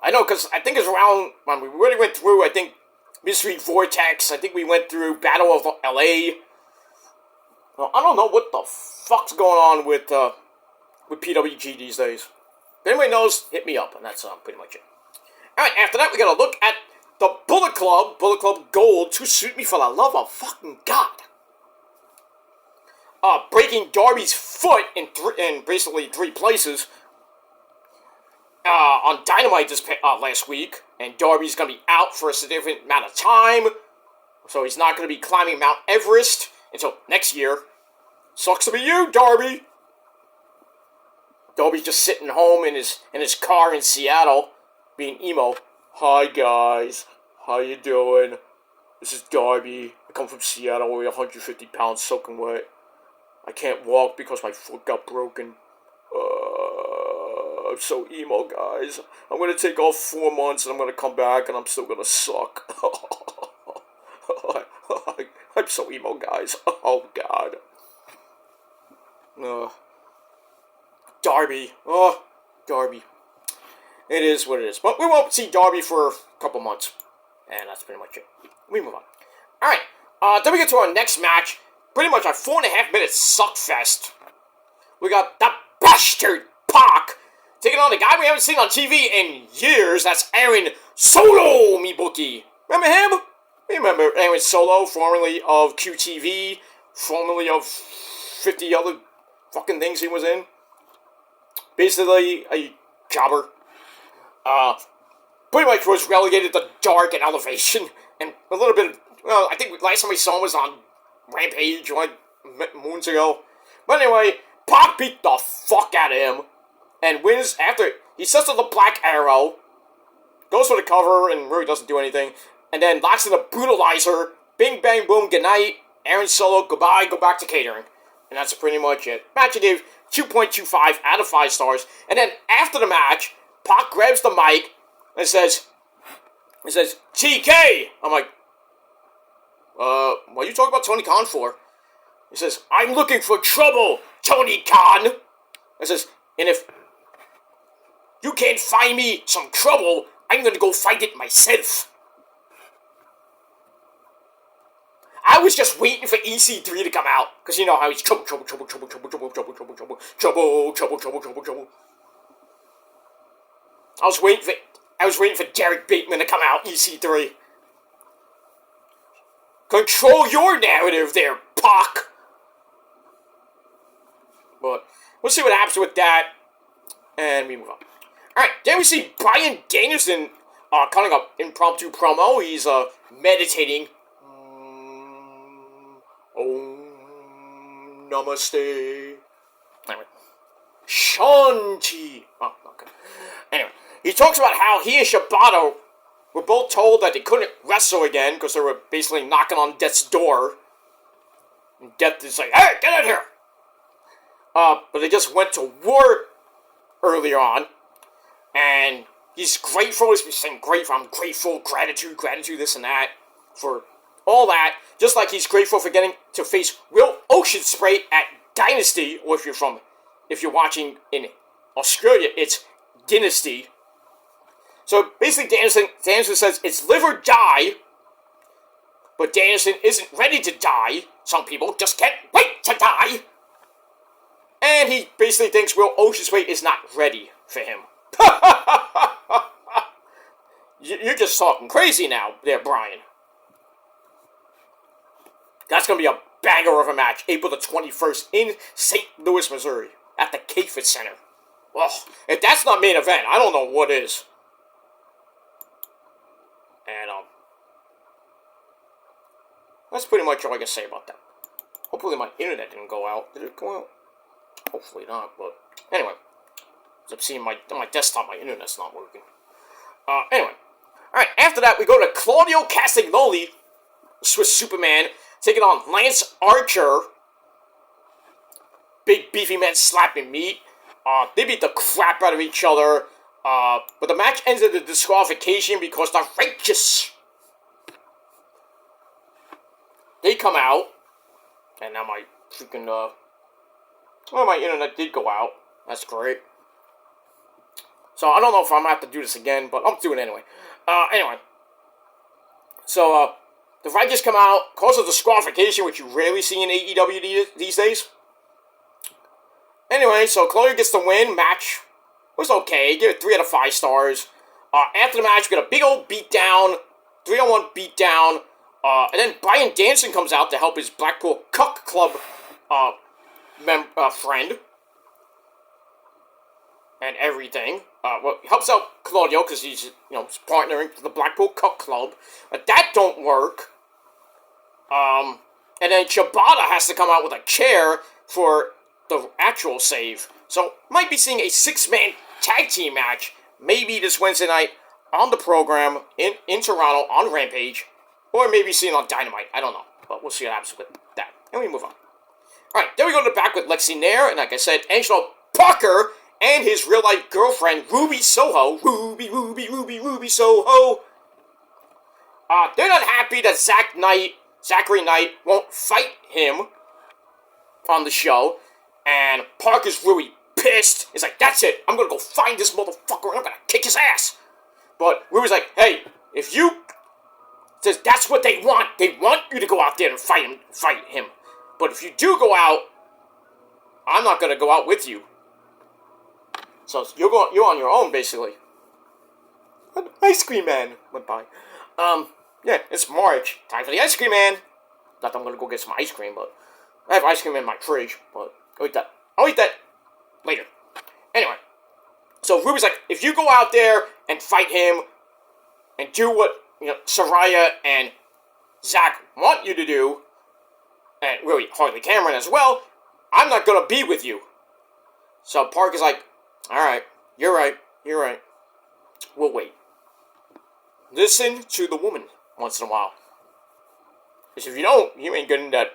I know, because I think it's around when we really went through, I think, Mystery Vortex. I think we went through Battle of LA. Well, I don't know what the fuck's going on with PWG these days. If anybody knows, hit me up, and that's pretty much it. Alright, after that, we gotta look at the Bullet Club Gold, To Suit Me for the Love of Fucking God. Breaking Darby's foot in basically 3 places on Dynamite last week, and Darby's gonna be out for a significant amount of time, so he's not gonna be climbing Mount Everest until next year. Sucks to be you, Darby! Darby's just sitting home in his car in Seattle, being emo. Hi guys, how you doing? This is Darby. I come from Seattle, I weigh 150 pounds soaking wet. I can't walk because my foot got broken. I'm so emo, guys. I'm gonna take off 4 months and I'm gonna come back and I'm still gonna suck. I'm so emo, guys. Oh God. Darby. Oh, Darby. It is what it is. But we won't see Darby for a couple months. And that's pretty much it. We move on. Alright, then we get to our next match. Pretty much our 4.5 minute suckfest. We got that bastard Pac taking on the guy we haven't seen on TV in years. That's Aaron Solo, me bookie. Remember him? Remember Aaron Solo, formerly of QTV, formerly of 50 other fucking things he was in. Basically, a jobber. Pretty much was relegated to Dark and Elevation, and a little bit of, well, I think last time we saw him was on Rampage, like, moons ago. But anyway, Pac beat the fuck out of him, and wins after, he sets up the Black Arrow, goes for the cover, and really doesn't do anything, and then locks in a Brutalizer, bing bang boom, good night, Aaron Solo, goodbye, go back to catering. And that's pretty much it. Match I gave 2.25 out of 5 stars, and then after the match, Pac grabs the mic, and says, TK! I'm like, what are you talking about Tony Khan for? He says, I'm looking for trouble, Tony Khan! I says, and if you can't find me some trouble, I'm gonna go find it myself. I was just waiting for EC3 to come out, because you know how he's trouble. I was waiting for Derek Bateman to come out, EC3. Control your narrative there, Pac! But we'll see what happens with that, and we move on. Alright, then we see Bryan Danielson cutting up impromptu promo. He's meditating. Om Namaste. Anyway. Shanti. Oh, okay. Anyway, he talks about how he and Shibata were both told that they couldn't wrestle again because they were basically knocking on Death's door. And Death is like, hey, get in here! But they just went to war earlier on. And he's grateful. He's saying grateful. I'm grateful. Gratitude, this and that. For all that. Just like he's grateful for getting to face Will Oceanspray at Dynasty. Or if you're watching in Australia, it's Dynasty. So basically Danielson says it's live or die. But Danielson isn't ready to die. Some people just can't wait to die. And he basically thinks Will Oceanspray is not ready for him. You're just talking crazy now there, Brian. That's going to be a banger of a match. April the 21st in St. Louis, Missouri. At the K-Fit Center. Well, if that's not main event, I don't know what is. And, that's pretty much all I can say about that. Hopefully my internet didn't go out. Did it go out? Hopefully not, but anyway. I'm seeing on my desktop, my internet's not working. Anyway. Alright, after that, we go to Claudio Castagnoli, Swiss Superman, taking on Lance Archer. Big beefy men slapping meat. They beat the crap out of each other. But the match ends in a disqualification because the Righteous, they come out. And now my freaking, well, my internet did go out. That's great. So I don't know if I'm going to have to do this again, but I'm doing it anyway. Anyway. So, the Righteous come out, cause a disqualification, which you rarely see in AEW these days. Anyway, so Claudio gets the win. Match was okay. Give it 3 out of 5 stars. After the match, we get a big old beatdown. 3-on-1 beatdown. And then Bryan Danielson comes out to help his Blackpool Cuck Club friend. And everything. Well, he helps out Claudio because he's, partnering with the Blackpool Cuck Club. But that don't work. And then Shibata has to come out with a chair for the actual save. So, might be seeing a 6-man tag team match maybe this Wednesday night on the program in Toronto on Rampage. Or maybe seeing on Dynamite. I don't know. But we'll see what happens with that. And we move on. Alright, then we go to the back with Lexi Nair. And like I said, Angelo Parker and his real-life girlfriend, Ruby Soho. Ruby Soho. They're not happy that Zachary Knight won't fight him on the show. And Parker's really pissed. He's like, that's it. I'm gonna go find this motherfucker and I'm gonna kick his ass. But Ruby's like, hey, if you says that's what they want you to go out there and fight him. But if you do go out, I'm not gonna go out with you. So you're on your own, basically. An ice cream man went by. Yeah, it's March. Time for the ice cream man. Not that I'm gonna go get some ice cream, but I have ice cream in my fridge, but I'll eat that later. Anyway, so Ruby's like, if you go out there and fight him and do what Saraya and Zack want you to do, and really Harley Cameron as well, I'm not gonna be with you. So Park is like, alright, you're right. We'll wait. Listen to the woman once in a while. Because if you don't, you ain't getting that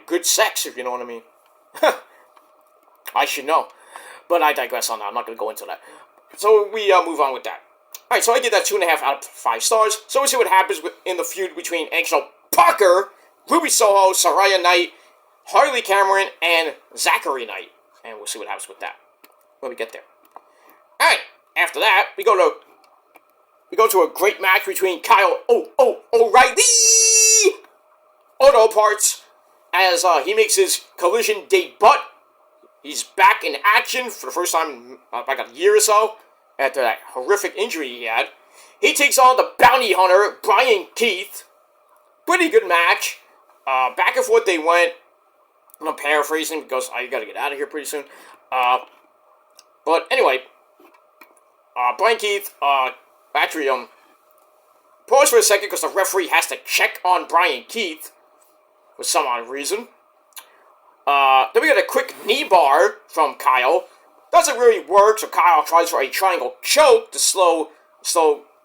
good sex, if you know what I mean. I should know. But I digress on that. I'm not going to go into that. So we move on with that. Alright, so I give that 2.5 out of 5 stars. So we'll see what happens in the feud between Angelo Parker, Ruby Soho, Saraya Knight, Harley Cameron, and Zachary Knight. And we'll see what happens with that when we get there. Alright, after that, we go to a great match between Kyle O'Reilly Auto Parts as he makes his Collision debut. He's back in action for the first time in like a year or so after that horrific injury he had. He takes on the bounty hunter, Brian Keith. Pretty good match. Back and forth they went. I'm paraphrasing because I gotta get out of here pretty soon. But anyway, Brian Keith, actually, pause for a second because the referee has to check on Brian Keith for some odd reason. Then we got a quick knee bar from Kyle. Doesn't really work, so Kyle tries for a triangle choke to slow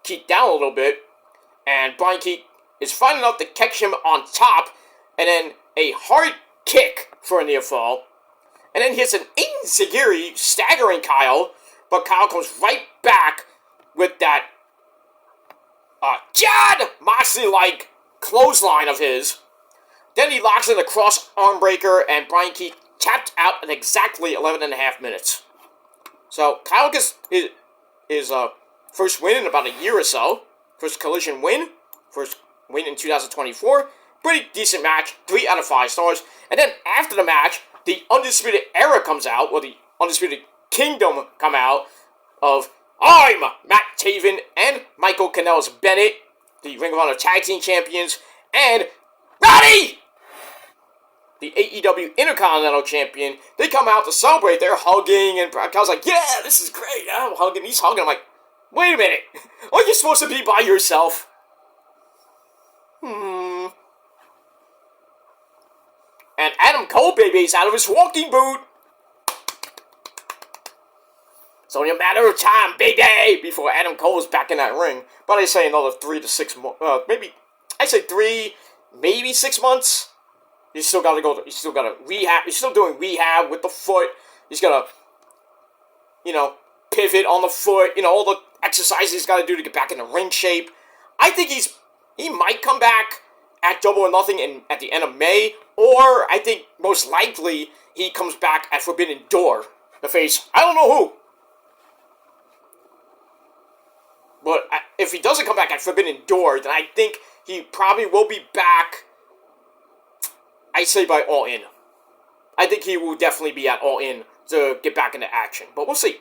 Keith down a little bit. And Brian Keith is fine enough to catch him on top, and then a hard kick for a near fall. And then hits an enziguri, staggering Kyle, but Kyle comes right back with that Jon Moxley-like clothesline of his. Then he locks in the cross arm breaker, and Brian Keith tapped out in exactly 11.5 minutes. So Kyle gets his first win in about a year or so. First Collision win. First win in 2024. Pretty decent match. 3 out of 5 stars. And then after the match, the Undisputed Era comes out. Well, the Undisputed Kingdom come out of I'm Matt Taven and Michael Kanellis-Bennett, the Ring of Honor Tag Team Champions, and Roddy, the AEW Intercontinental Champion. They come out to celebrate. They're hugging, and Kyle's like, yeah, this is great. I'm hugging. He's hugging. I'm like, wait a minute. Aren't you supposed to be by yourself? And Adam Cole, baby, is out of his walking boot. It's only a matter of time, baby, before Adam Cole is back in that ring. But I say another 3 to 6 months. Maybe I say 3, maybe 6 months. He's still got to go. He's still got to rehab. He's still doing rehab with the foot. He's got to, pivot on the foot. All the exercises he's got to do to get back in the ring shape. I think he might come back at Double or Nothing at the end of May, or I think most likely he comes back at Forbidden Door to face I don't know who. But if he doesn't come back at Forbidden Door, then I think he probably will be back, I say, by All In. I think he will definitely be at All In to get back into action. But we'll see.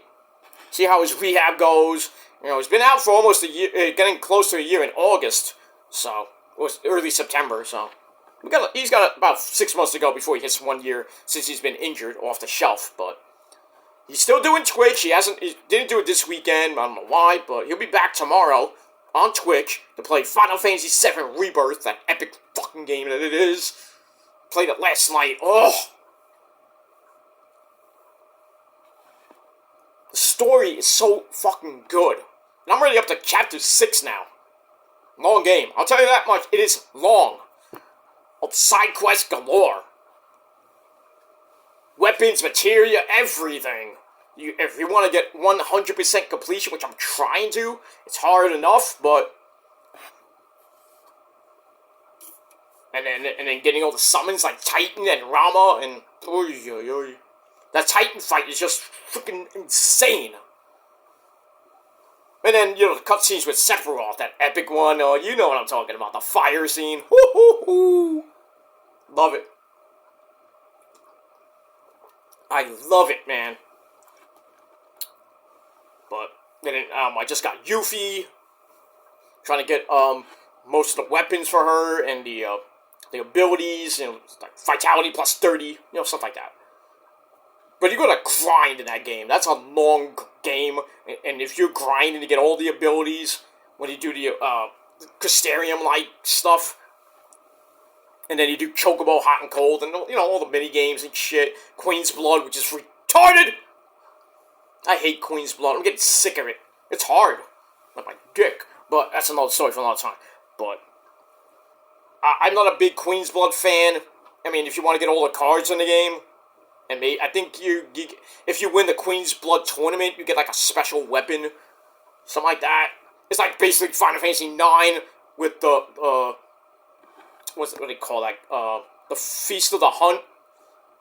See how his rehab goes. He's been out for almost a year, getting close to a year in August. So, it was early September, so. He's got about 6 months to go before he hits 1 year since he's been injured off the shelf, but he's still doing Twitch. He didn't do it this weekend. I don't know why, but he'll be back tomorrow on Twitch to play Final Fantasy VII Rebirth, that epic fucking game that it is. Played it last night. Oh! The story is so fucking good. And I'm already up to chapter 6 now. Long game. I'll tell you that much. It is long. Side quest galore. Weapons, materia, everything. If you want to get 100% completion, which I'm trying to, it's hard enough, but... And then getting all the summons like Titan and Rama and... That Titan fight is just freaking insane. And then, you know, the cutscenes with Sephiroth, that epic one. You know what I'm talking about. The fire scene. Woo-hoo-hoo. Love it. I love it, man. But then I just got Yuffie. Trying to get most of the weapons for her and the abilities, you know, like vitality plus 30, you know, stuff like that. But you gotta grind in that game. That's a long game, and if you're grinding to get all the abilities, when you do the Crystarium-like stuff, and then you do Chocobo Hot and Cold, and you know, all the mini games and shit. Queen's Blood, which is retarded. I hate Queen's Blood. I'm getting sick of it. It's hard, like my dick. But that's another story for another time. But I'm not a big Queen's Blood fan. I mean, if you want to get all the cards in the game, and I think if you win the Queen's Blood tournament, you get like a special weapon, something like that. It's like basically Final Fantasy IX with the what do they call that? The Feast of the Hunt.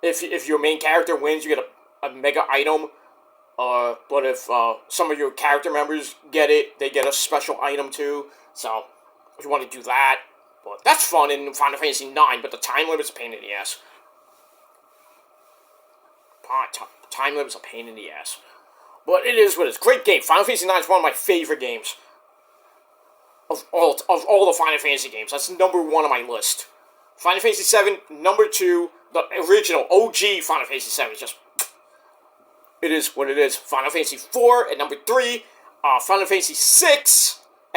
If your main character wins, you get a mega item. But if some of your character members get it, they get a special item too. So if you want to do that, but that's fun in Final Fantasy IX. But the time limit's a pain in the ass. Time limit's a pain in the ass. But it is what it is. Great game. Final Fantasy IX is one of my favorite games of all the Final Fantasy games. That's number one on my list. Final Fantasy VII, number two. The original OG Final Fantasy VII is just. It is what it is. Final Fantasy IV at number 3. Final Fantasy VI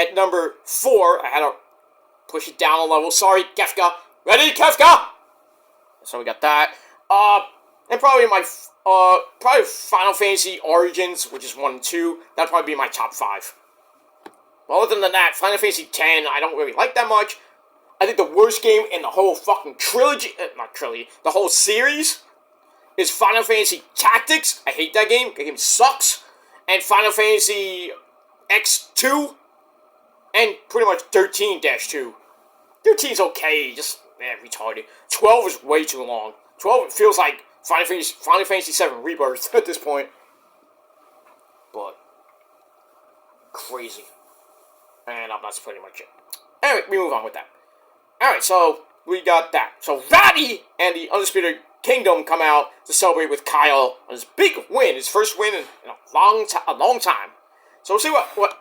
at number 4. I had to push it down a level. Sorry, Kefka. Ready, Kefka? So we got that. And probably probably Final Fantasy Origins, which is 1 and 2. That'd probably be my top 5. Well, other than that, Final Fantasy X, I don't really like that much. I think the worst game in the whole fucking trilogy, not trilogy, the whole series is Final Fantasy Tactics. I hate that game. That game sucks. And Final Fantasy X2. And pretty much 13-2. 13's okay, just, retarded. 12 is way too long. 12 feels like Final Fantasy VII Rebirth at this point. But, crazy. And that's pretty much it. Anyway, we move on with that. Alright, so, we got that. So, Vaati and the Undisputed Kingdom come out to celebrate with Kyle on his big win, his first win in a long time. So we'll see what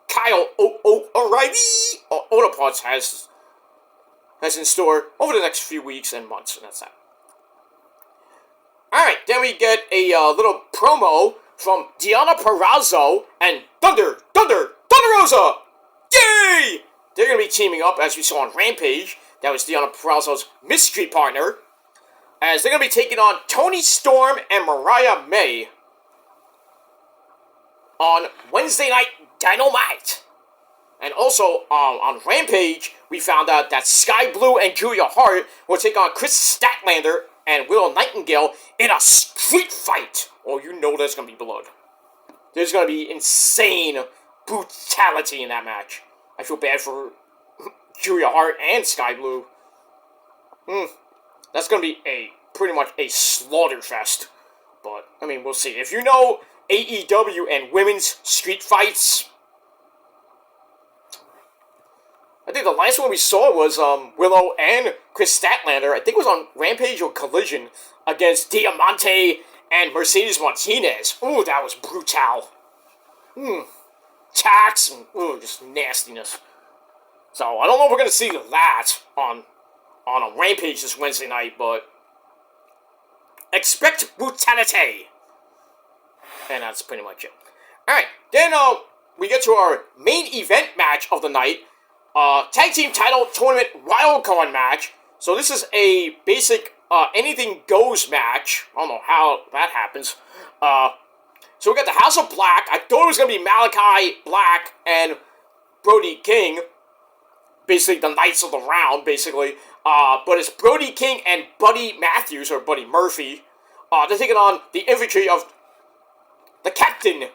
Kyle O'Reilly or Odaparts has in store over the next few weeks and months, and that's that. Alright, then we get a little promo from Deonna Purrazzo and Thunder Rosa! Yay! They're going to be teaming up, as we saw on Rampage. That was Deonna Purrazzo's mystery partner. As they're going to be taking on Toni Storm and Mariah May on Wednesday Night Dynamite. And also, on Rampage, we found out that Sky Blue and Julia Hart will take on Chris Statlander and Willow Nightingale in a street fight. Oh, you know there's going to be blood. There's going to be insane brutality in that match. I feel bad for Julia Hart and Sky Blue. That's going to be pretty much a slaughter fest. But, I mean, we'll see. If you know AEW and women's street fights, I think the last one we saw was Willow and Chris Statlander. I think it was on Rampage or Collision against Diamante and Mercedes Martinez. Ooh, that was brutal. Tax and just nastiness. So, I don't know if we're going to see that on a Rampage this Wednesday night, but expect brutality. And that's pretty much it. Alright, then we get to our main event match of the night. Tag Team Title Tournament Wildcard match. So this is a basic anything goes match. I don't know how that happens. So we got the House of Black. I thought it was going to be Malachi Black and Brody King. Basically the Knights of the Round, basically. But it's Brody King and Buddy Matthews, or Buddy Murphy. They're taking on the infantry of the Captain,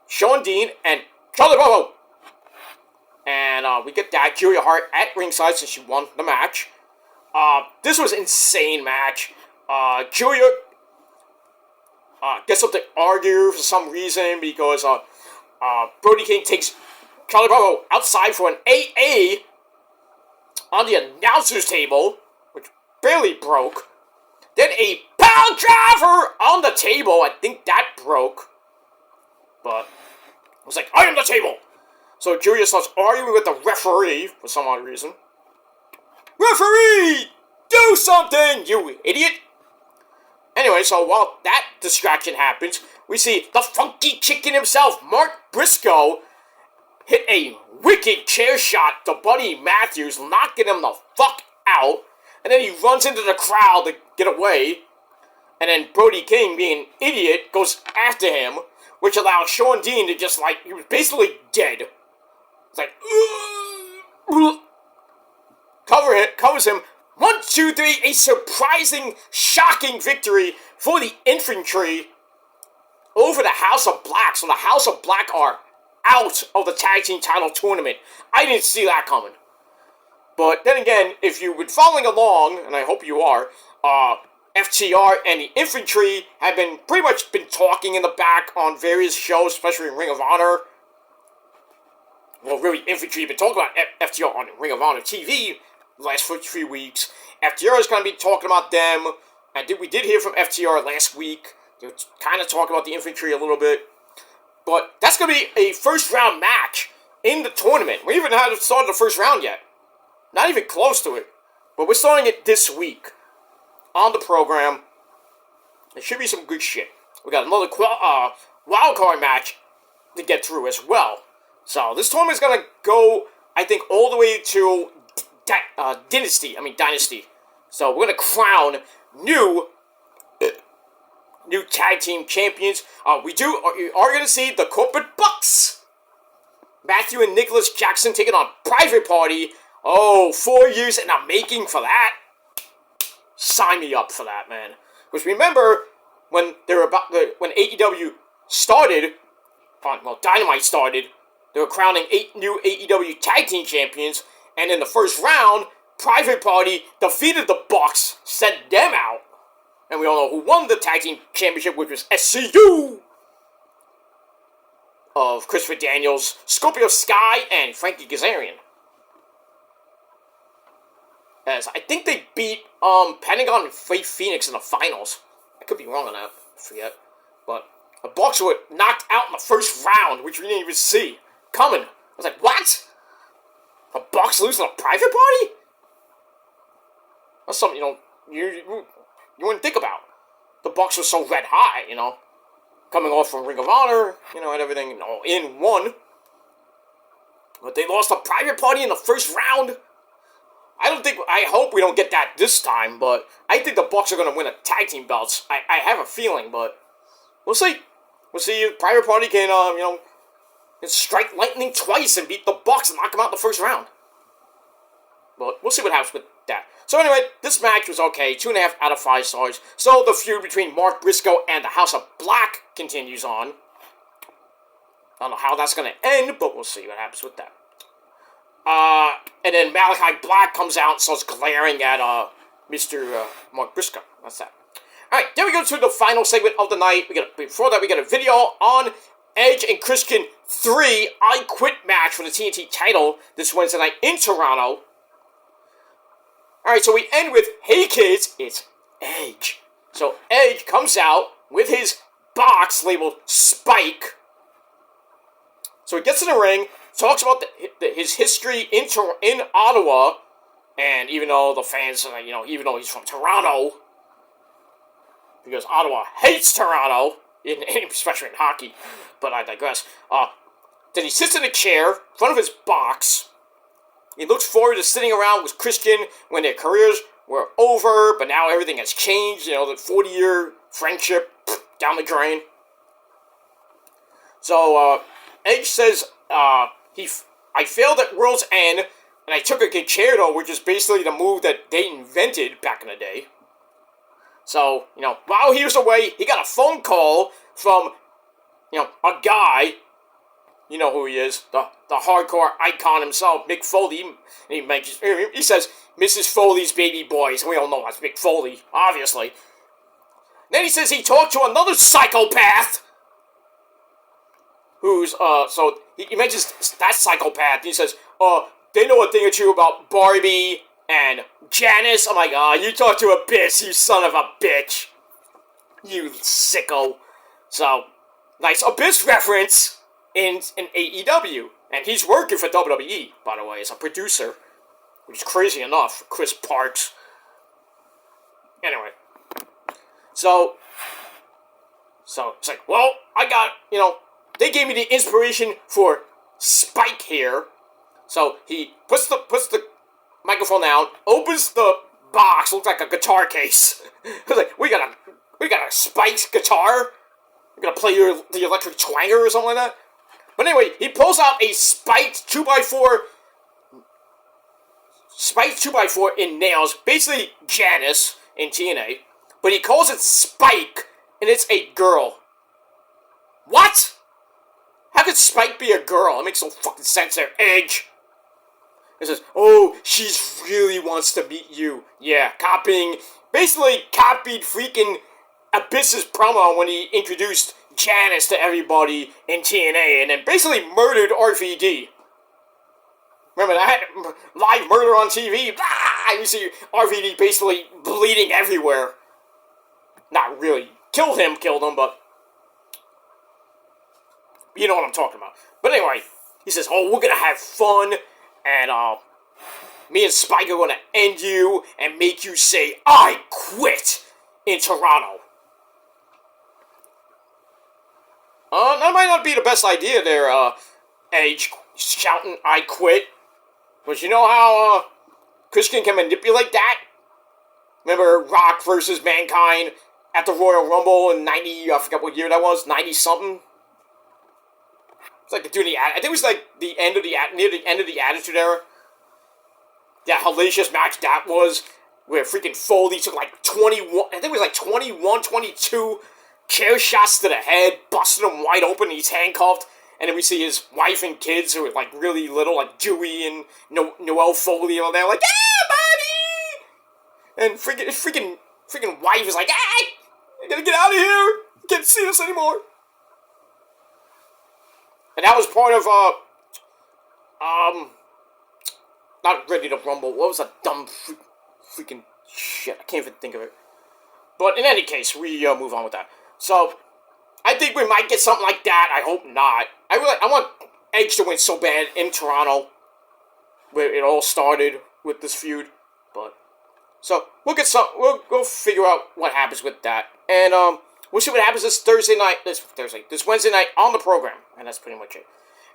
Sean Dean, and Charlie Bobo. And we get that Julia Hart at ringside since she won the match. This was an insane match. Julia gets up to argue for some reason because Brody King takes Charlie Bravo outside for an AA on the announcer's table, which barely broke. Then a power driver on the table. I think that broke. But it was like, I am the table. So Julius starts arguing with the referee for some odd reason. Referee! Do something, you idiot! Anyway, so while that distraction happens, we see the funky chicken himself, Mark Briscoe, hit a wicked chair shot to Buddy Matthews, knocking him the fuck out. And then he runs into the crowd to get away. And then Brody King, being an idiot, goes after him, which allows Sean Dean to just, like, he was basically dead. It's like, covers him. 1, 2, 3, a surprising, shocking victory for the Infantry over the House of Black. So the House of Black are out of the tag team title tournament. I didn't see that coming. But then again, if you've been following along, and I hope you are, FTR and the Infantry have been pretty much been talking in the back on various shows, especially in Ring of Honor. Well, really, Infantry have been talking about FTR on Ring of Honor TV the last few weeks. FTR is going to be talking about them. And we did hear from FTR last week. They were kind of talking about the Infantry a little bit. But that's going to be a first round match in the tournament. We even haven't started the first round yet. Not even close to it. But we're starting it this week on the program. There should be some good shit. We got another wild card match to get through as well. So this tournament is going to go, I think, all the way to Dynasty. So we're going to crown new tag team champions. We are going to see the Corporate Bucks. Matthew and Nicholas Jackson taking on Private Party. 4 years in the making for that. Sign me up for that, man. Because remember, when when AEW started, Dynamite started, they were crowning 8 new AEW tag team champions, and in the first round, Private Party defeated the Bucks, sent them out. And we all know who won the tag team championship, which was SCU of Christopher Daniels, Scorpio Sky, and Frankie Kazarian. As I think they beat Pentagon and Phoenix in the finals. I could be wrong on that. I forget. But the Bucks were knocked out in the first round, which we didn't even see coming. I was like, what? The Bucks lose to a Private Party? That's something, you wouldn't think about. The Bucks were so red hot, coming off from Ring of Honor, and everything, in one. But they lost a Private Party in the first round. I hope we don't get that this time, but I think the Bucks are going to win a tag team belts. I have a feeling, but we'll see. We'll see if Private Party can, can strike lightning twice and beat the Bucks and knock them out in the first round. But we'll see what happens with that. So anyway, this match was okay. 2.5 out of 5 stars. So the feud between Mark Briscoe and the House of Black continues on. I don't know how that's going to end, but we'll see what happens with that. And then Malachi Black comes out and starts glaring at Mr. Mark Briscoe. That's that. Alright, then we go to the final segment of the night. Before that, we got a video on Edge and Christian 3 I Quit match for the TNT title this Wednesday night in Toronto. Alright, so we end with, hey kids, it's Edge. So Edge comes out with his box labeled Spike. So he gets in the ring, talks about his history in Ottawa, and even though the fans, even though he's from Toronto, because Ottawa hates Toronto, especially in hockey, but I digress. Then he sits in a chair in front of his box. He looks forward to sitting around with Christian when their careers were over, but now everything has changed. The 40-year friendship down the drain. So Edge says, I failed at World's End, and I took a concerto, which is basically the move that they invented back in the day. So, while he was away, he got a phone call from, a guy, you know who he is, the hardcore icon himself, Mick Foley. And he says, Mrs. Foley's baby boys, and we all know that's Mick Foley, obviously. Then he says he talked to another psychopath who's, so he mentions that psychopath. He says, they know a thing or two about Barbie and Janice. I'm like, you talk to Abyss, you son of a bitch. You sicko. So, nice Abyss reference in AEW. And he's working for WWE, by the way, as a producer. Which is crazy enough for Chris Parks. Anyway. So, it's like, well, I got, they gave me the inspiration for Spike here. So, he puts the microphone down, opens the box, looks like a guitar case. I was like, we got a Spike's guitar? We're gonna play the electric twanger or something like that? But anyway, he pulls out a spiked 2x4 in nails, basically Janice in TNA, but he calls it Spike, and it's a girl. What? How could Spike be a girl? It makes no fucking sense there, Edge. It says, she really wants to meet you. Yeah, basically copied freaking Abyss's promo when he introduced Janice to everybody in TNA, and then basically murdered RVD. Remember that? Live murder on TV. You see RVD basically bleeding everywhere. Not really. Killed him, but you know what I'm talking about. But anyway, he says, we're gonna have fun, and me and Spike are gonna end you and make you say, I quit in Toronto. That might not be the best idea there, Edge shouting, I quit. But you know how, Christian can manipulate that? Remember Rock versus Mankind at the Royal Rumble in 90, I forgot what year that was, 90-something? It's like I think it was like near the end of the Attitude Era. That hellacious match that was, where freaking Foley took like 21, I think it was like 21, 22 chair shots to the head, busted him wide open, he's handcuffed, and then we see his wife and kids who are like really little, like Dewey and Noelle Foley and all that, like, buddy! And freaking wife is like, you gotta get out of here! You can't see us anymore! And that was part of, not Ready to Rumble, what was that dumb freaking shit, I can't even think of it. But in any case, we move on with that. So, I think we might get something like that. I hope not. I want Edge to win so bad in Toronto, where it all started with this feud. But so we'll figure out what happens with that, and we'll see what happens this Wednesday night on the program, and that's pretty much it.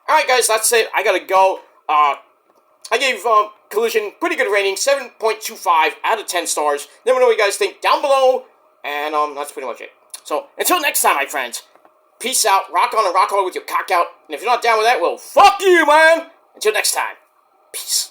All right, guys, that's it. I gotta go. I gave Collision pretty good rating, 7.25 out of 10 stars. Let me know what you guys think down below, and that's pretty much it. So, until next time, my friends, peace out, rock on and rock hard with your cock out, and if you're not down with that, well, fuck you, man! Until next time, peace.